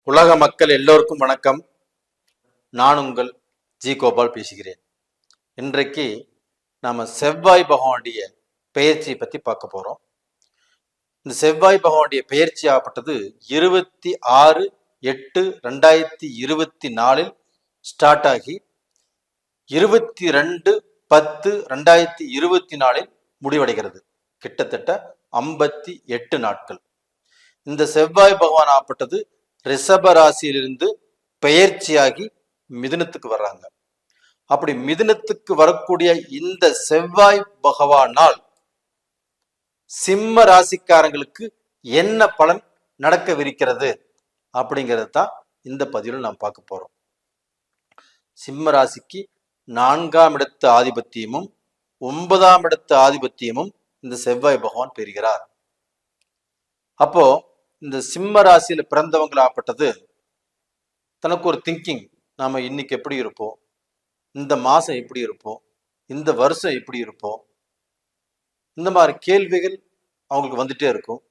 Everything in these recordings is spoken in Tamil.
உலக மக்கள் எல்லோருக்கும் வணக்கம். நான் உங்கள் ஜி கோபால் பேசுகிறேன். இன்றைக்கு நாம செவ்வாய் பகவானுடைய பெயர்ச்சியை பற்றி பார்க்க போறோம். இந்த செவ்வாய் பகவானுடைய பெயர்ச்சி ஆகப்பட்டது 26/8/2024 ஸ்டார்ட் ஆகி 22/10/2024 முடிவடைகிறது. கிட்டத்தட்ட 58 நாட்கள். இந்த செவ்வாய் பகவான் ஆகப்பட்டது ரிஷப ராசியிலிருந்து பெயர்ச்சியாகி மிதுனத்துக்கு வர்றாங்க. அப்படி மிதுனத்துக்கு வரக்கூடிய இந்த செவ்வாய் பகவானால் சிம்ம ராசிக்காரங்களுக்கு என்ன பலன் நடக்கவிருக்கிறது அப்படிங்கிறது தான் இந்த பதிவில் நாம் பார்க்க போறோம். சிம்ம ராசிக்கு 4ஆம் இடத்து ஆதிபத்தியமும் 9ஆம் இடத்து ஆதிபத்தியமும் இந்த செவ்வாய் பகவான் பெறுகிறார். அப்போ இந்த சிம்ம ராசியில பிறந்தவங்களாகப்பட்டது தனக்கு ஒரு திங்கிங், நாம இன்னைக்கு எப்படி இருப்போம், இந்த மாசம் எப்படி இருப்போம், இந்த வருஷம் எப்படி இருப்போம், இந்த மாதிரி கேள்விகள் அவங்களுக்கு வந்துட்டே இருக்கும்.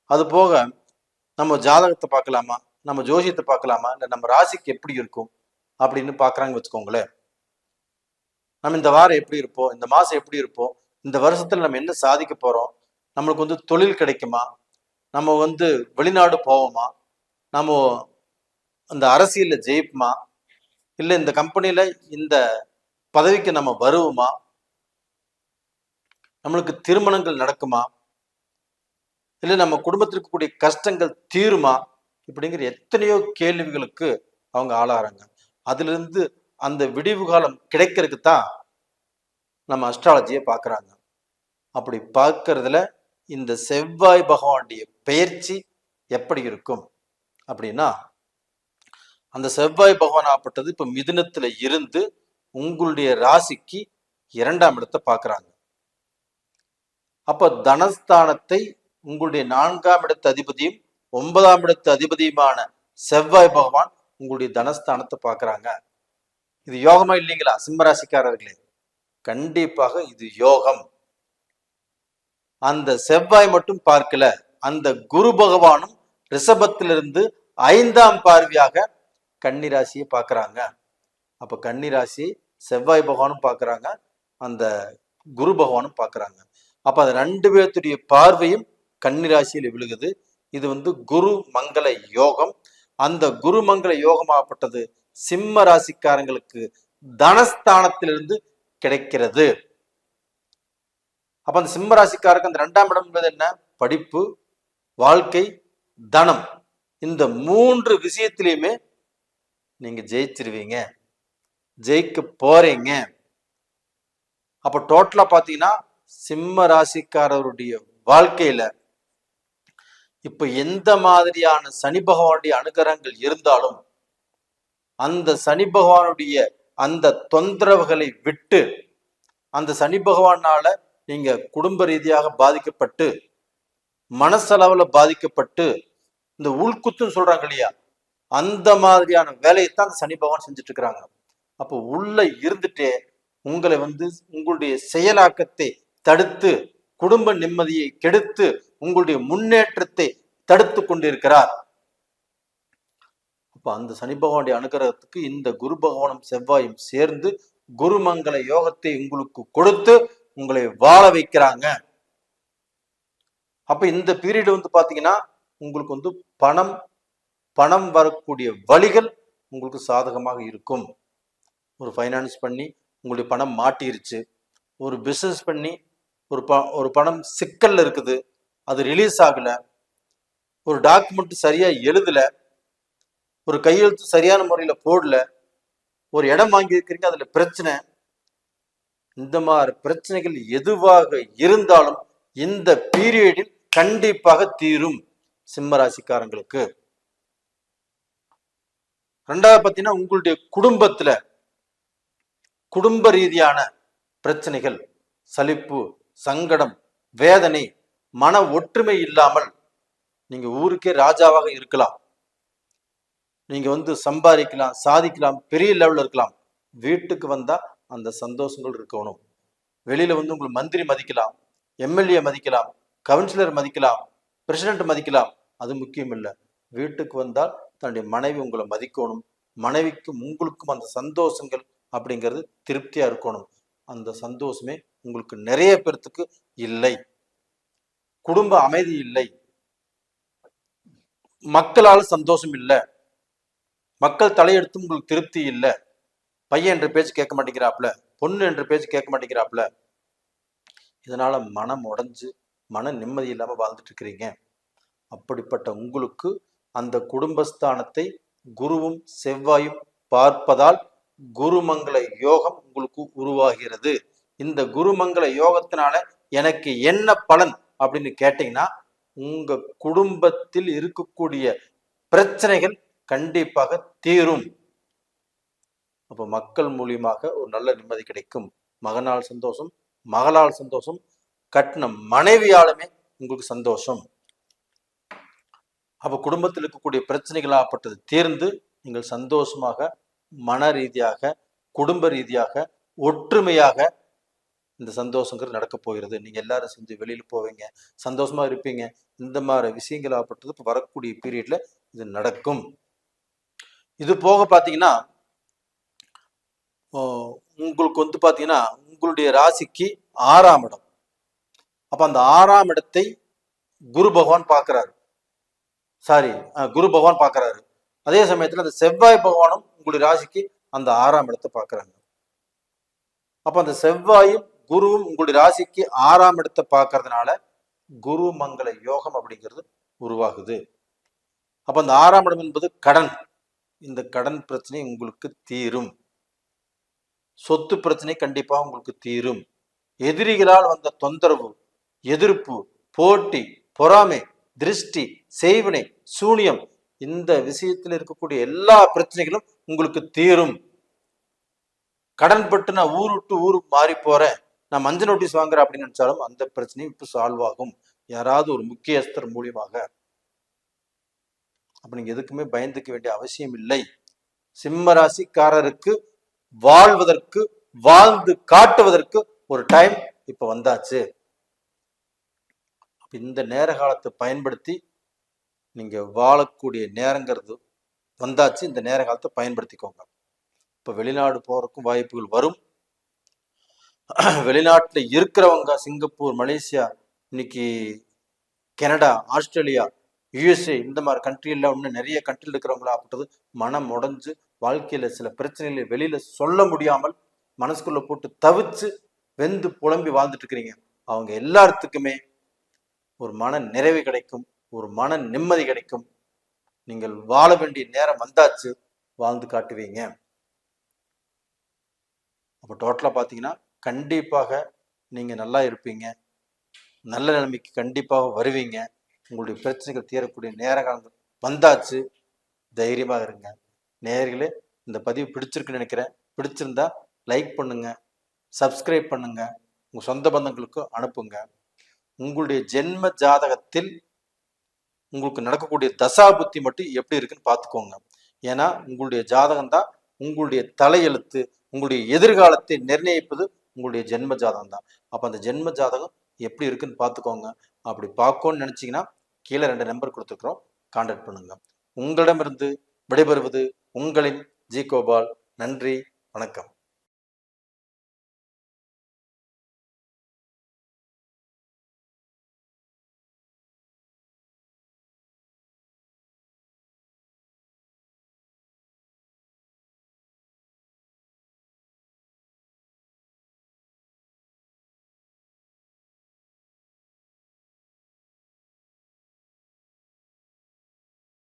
அது போக நம்ம ஜாதகத்தை பார்க்கலாமா, நம்ம ஜோசியத்தை பார்க்கலாமா, இல்லை நம்ம ராசிக்கு எப்படி இருக்கும் அப்படின்னு பார்க்குறாங்கன்னு வச்சுக்கோங்களேன். நம்ம இந்த வாரம் எப்படி இருப்போம், இந்த மாசம் எப்படி இருப்போம், இந்த வருஷத்துல நம்ம என்ன சாதிக்க போறோம், நம்மளுக்கு தொழில் கிடைக்குமா, நம்ம வெளிநாடு போவோமா, நம்ம அந்த அரசியல்ல ஜெயிப்போமா, இல்லை இந்த கம்பெனியில இந்த பதவிக்கு நம்ம வருவோமா, நம்மளுக்கு திருமணங்கள் நடக்குமா, இல்லை நம்ம குடும்பத்திற்கு கூடிய கஷ்டங்கள் தீருமா, இப்படிங்கிற எத்தனையோ கேள்விகளுக்கு அவங்க ஆளாகிறாங்க. அதுல இருந்து அந்த விடிவு காலம் கிடைக்கிறதுக்கு தான் நம்ம அஸ்ட்ராலஜியை பார்க்குறாங்க. அப்படி பார்க்கறதுல இந்த செவ்வாய் பகவானுடைய பெயர்ச்சி எப்படி இருக்கும் அப்படின்னா, அந்த செவ்வாய் பகவான் ஆப்பட்டது இப்ப மிதுனத்துல இருந்து உங்களுடைய ராசிக்கு 2ஆம் இடத்தை பார்க்கறாங்க. அப்ப தனஸ்தானத்தை உங்களுடைய 4ஆம் இடத்து அதிபதியும் 9ஆம் இடத்து அதிபதியுமான செவ்வாய் பகவான் உங்களுடைய தனஸ்தானத்தை பார்க்கறாங்க. இது யோகமா இல்லைங்களா சிம்மராசிக்காரர்களே? கண்டிப்பாக இது யோகம். அந்த செவ்வாய் மட்டும் பார்க்கல, அந்த குரு பகவானும் ரிஷபத்திலிருந்து 5ஆம் பார்வையாக கன்னிராசியை பார்க்கறாங்க. அப்ப கன்னிராசி செவ்வாய் பகவானும் பார்க்கறாங்க, அந்த குரு பகவானும் பார்க்கறாங்க. அப்ப அந்த 2 பேர்த்துடைய பார்வையும் கன்னிராசியில் விழுகுது. இது குரு மங்கள யோகம். அந்த குரு மங்கள யோகமாகப்பட்டது சிம்ம ராசிக்காரங்களுக்கு தனஸ்தானத்திலிருந்து கிடைக்கிறது. அப்ப அந்த சிம்ம ராசிக்காரருக்கு அந்த 2ஆம் இடம் என்பது என்ன? படிப்பு, வாழ்க்கை, தனம். இந்த 3 விஷயத்திலையுமே நீங்க ஜெயிச்சிருவீங்க, ஜெயிக்க போறீங்க. அப்ப டோட்டலா பாத்தீங்கன்னா சிம்ம ராசிக்காரருடைய வாழ்க்கையில இப்ப எந்த மாதிரியான சனி பகவானுடைய அனுகிரகங்கள் இருந்தாலும் அந்த சனி பகவானுடைய அந்த தொந்தரவுகளை விட்டு, அந்த சனி பகவானால நீங்க குடும்ப ரீதியாக பாதிக்கப்பட்டு, மனசளவுல பாதிக்கப்பட்டு, இந்த உள்குத்துன்னு சொல்றாங்க இல்லையா, அந்த மாதிரியான வேலையைத்தான் சனி பகவான் செஞ்சுட்டு இருக்கிறாங்க. அப்போ உள்ள இருந்துட்டே உங்களை உங்களுடைய செயலாக்கத்தை தடுத்து, குடும்ப நிம்மதியை கெடுத்து, உங்களுடைய முன்னேற்றத்தை தடுத்து கொண்டிருக்கிறார். அப்ப அந்த சனி பகவானுடைய அனுகிரகத்துக்கு இந்த குரு பகவானும் செவ்வாயும் சேர்ந்து குருமங்கள யோகத்தை உங்களுக்கு கொடுத்து உங்களை வாழ வைக்கிறாங்க. அப்ப இந்த பீரியட் பாத்தீங்கன்னா உங்களுக்கு பணம் வரக்கூடிய வழிகள் உங்களுக்கு சாதகமாக இருக்கும். ஒரு ஃபைனான்ஸ் பண்ணி உங்களுடைய பணம் மாட்டிருச்சு, ஒரு பிசினஸ் பண்ணி ஒரு பணம் சிக்கல்ல இருக்குது, அது ரிலீஸ் ஆகல, ஒரு டாக்குமெண்ட் சரியா எழுதல, ஒரு கையெழுத்து சரியான முறையில போடல, ஒரு இடம் வாங்கி இருக்கிறீங்க அதுல பிரச்சனை. இந்த மாதிரி பிரச்சனைகள் எதுவாக இருந்தாலும் இந்த பீரியடில் கண்டிப்பாக தீரும் சிம்ம ராசிக்காரங்களுக்கு. 2வது பார்த்தீங்கன்னா உங்களுடைய குடும்பத்துல குடும்ப ரீதியான பிரச்சனைகள், சலிப்பு, சங்கடம், வேதனை, மன ஒற்றுமை இல்லாமல் நீங்க ஊருக்கே ராஜாவாக இருக்கலாம், நீங்க சம்பாதிக்கலாம், சாதிக்கலாம், பெரிய லெவல்ல இருக்கலாம். வீட்டுக்கு வந்தா அந்த சந்தோஷங்கள் இருக்கணும். வெளியில உங்களை மந்திரி மதிக்கலாம், எம்எல்ஏ மதிக்கலாம், கவுன்சிலர் மதிக்கலாம், பிரசிடென்ட் மதிக்கலாம், அது முக்கியம் இல்லை. வீட்டுக்கு வந்தால் தன்னுடைய மனைவி உங்களை மதிக்கணும், மனைவிக்கும் உங்களுக்கும் அந்த சந்தோஷங்கள் அப்படிங்கிறது திருப்தியா இருக்கணும். அந்த சந்தோஷமே உங்களுக்கு நிறைய பேர்த்துக்கு இல்லை. குடும்ப அமைதி இல்லை, மக்களால் சந்தோஷம் இல்லை, மக்கள் தலையெடுத்து உங்களுக்கு திருப்தி இல்லை, பையன் என்ற பேச்சு கேட்க மாட்டேங்கிறாப்புல, பொண்ணு என்ற பேச்சு கேட்க மாட்டேங்கிறாப்புல, இதனால மனம் உடைஞ்சு மன நிம்மதி இல்லாம வாழ்ந்துட்டு இருக்கிறீங்க. அப்படிப்பட்ட உங்களுக்கு அந்த குடும்பஸ்தானத்தை குருவும் செவ்வாயும் பார்ப்பதால் குருமங்கள யோகம் உங்களுக்கு உருவாகிறது. இந்த குருமங்கள யோகத்தினால எனக்கு என்ன பலன் அப்படின்னு கேட்டீங்கன்னா, உங்க குடும்பத்தில் இருக்கக்கூடிய பிரச்சனைகள் கண்டிப்பாக தீரும். அப்ப மக்கள் மூலியமாக ஒரு நல்ல நிம்மதி கிடைக்கும். மகனால் சந்தோஷம், மகளால் சந்தோஷம், கட்டின மனைவியாலுமே உங்களுக்கு சந்தோஷம். அப்ப குடும்பத்தில் இருக்கக்கூடிய பிரச்சனைகளாகப்பட்டது தீர்ந்து நீங்கள் சந்தோஷமாக, மன ரீதியாக, குடும்ப ரீதியாக, ஒற்றுமையாக இந்த சந்தோஷங்கிறது நடக்க போகிறது. நீங்க எல்லாரும் செஞ்சு வெளியில போவீங்க, சந்தோஷமா இருப்பீங்க. இந்த மாதிரி விஷயங்களாகப்பட்டது இப்போ வரக்கூடிய பீரியட்ல இது நடக்கும். இது போக பார்த்தீங்கன்னா, உங்களுக்கு பார்த்தீங்கன்னா உங்களுடைய ராசிக்கு 6ஆம் இடம். அப்ப அந்த 6ஆம் இடத்தை குரு பகவான் பார்க்கிறாரு. குரு பகவான் பார்க்கிறாரு. அதே சமயத்துல அந்த செவ்வாய் பகவானும் உங்களுடைய ராசிக்கு அந்த 6ஆம் இடத்தை பார்க்கிறாங்க. அப்ப அந்த செவ்வாயும் குருவும் உங்களுடைய ராசிக்கு 6ஆம் இடத்தை பார்க்கறதுனால குரு மங்கள யோகம் அப்படிங்கிறது உருவாகுது. அப்ப அந்த 6ஆம் இடம் என்பது கடன். இந்த கடன் பிரச்சனை உங்களுக்கு தீரும். சொத்து பிரச்சனை கண்டிப்பாக உங்களுக்கு தீரும். எதிரிகளால் வந்த தொந்தரவு, எதிர்ப்பு, போட்டி, பொறாமை, திருஷ்டி, செய்வினை, சூனியம், இந்த விஷயத்தில் இருக்கக்கூடிய எல்லா பிரச்சனைகளும் உங்களுக்கு தீரும். கடன் பட்டு நான் ஊர் விட்டு ஊர் மாறி போறேன், நான் மஞ்சள் நோட்டீஸ் வாங்குறேன் அப்படின்னு நினைச்சாலும் அந்த பிரச்சனையும் இப்ப சால்வ் ஆகும், யாராவது ஒரு முக்கியஸ்தர் மூலியமாக. அப்ப நீங்க எதுக்குமே பயந்துக்க வேண்டிய அவசியம் இல்லை. சிம்ம ராசிக்காரருக்கு வாழ்வதற்கு, வாழ்ந்து காட்டுவதற்கு ஒரு டைம் இப்ப வந்தாச்சு. இந்த நேர காலத்தை பயன்படுத்தி நீங்க வாழக்கூடிய நேரங்கிறது வந்தாச்சு. இந்த நேர காலத்தை பயன்படுத்திக்கோங்க. இப்ப வெளிநாடு போறதுக்கும் வாய்ப்புகள் வரும். வெளிநாட்டுல இருக்கிறவங்க சிங்கப்பூர், மலேசியா, இன்னைக்கு கனடா, ஆஸ்திரேலியா, யுஎஸ்ஏ, இந்த மாதிரி கண்ட்ரியில் இன்னும் நிறைய கண்ட்ரியில் இருக்கிறவங்களா அப்படின்றது மனம் உடைஞ்சு வாழ்க்கையில சில பிரச்சனைகளை வெளியில சொல்ல முடியாமல் மனசுக்குள்ள போட்டு தவிச்சு வெந்து புலம்பி வாழ்ந்துட்டு இருக்கிறீங்க. அவங்க எல்லாத்துக்குமே ஒரு மன நிறைவு கிடைக்கும், ஒரு மன நிம்மதி கிடைக்கும். நீங்கள் வாழ வேண்டிய நேரம் வந்தாச்சு, வாழ்ந்து காட்டுவீங்க. அப்போ டோட்டலா பார்த்தீங்கன்னா கண்டிப்பாக நீங்க நல்லா இருப்பீங்க, நல்ல நிலைமைக்கு கண்டிப்பாக வருவீங்க. உங்களுடைய பிரச்சனைகள் தீரக்கூடிய நேர காலங்கள் வந்தாச்சு. தைரியமாக இருங்க. நேயர்களே, இந்த பதிவு பிடிச்சிருக்குன்னு நினைக்கிறேன். பிடிச்சிருந்தா லைக் பண்ணுங்க, சப்ஸ்கிரைப் பண்ணுங்க, உங்க சொந்த பந்தங்களுக்கு அனுப்புங்க. உங்களுடைய ஜென்ம ஜாதகத்தில் உங்களுக்கு நடக்கக்கூடிய தசா புத்தி மட்டும் எப்படி இருக்குன்னு பார்த்துக்கோங்க. ஏன்னா உங்களுடைய ஜாதகம் தான் உங்களுடைய தலையெழுத்து. உங்களுடைய எதிர்காலத்தை நிர்ணயிப்பது உங்களுடைய ஜென்ம ஜாதகம் தான். அப்ப அந்த ஜென்ம ஜாதகம் எப்படி இருக்குன்னு பார்த்துக்கோங்க. அப்படி பார்க்கணும்னு நினைச்சீங்கன்னா கீழே 2 நம்பர் கொடுத்துருக்குறோம், கான்டாக்ட் பண்ணுங்க. உங்களிடமிருந்து விடைபெறுவது உங்களின் ஜி கோபால். நன்றி, வணக்கம்.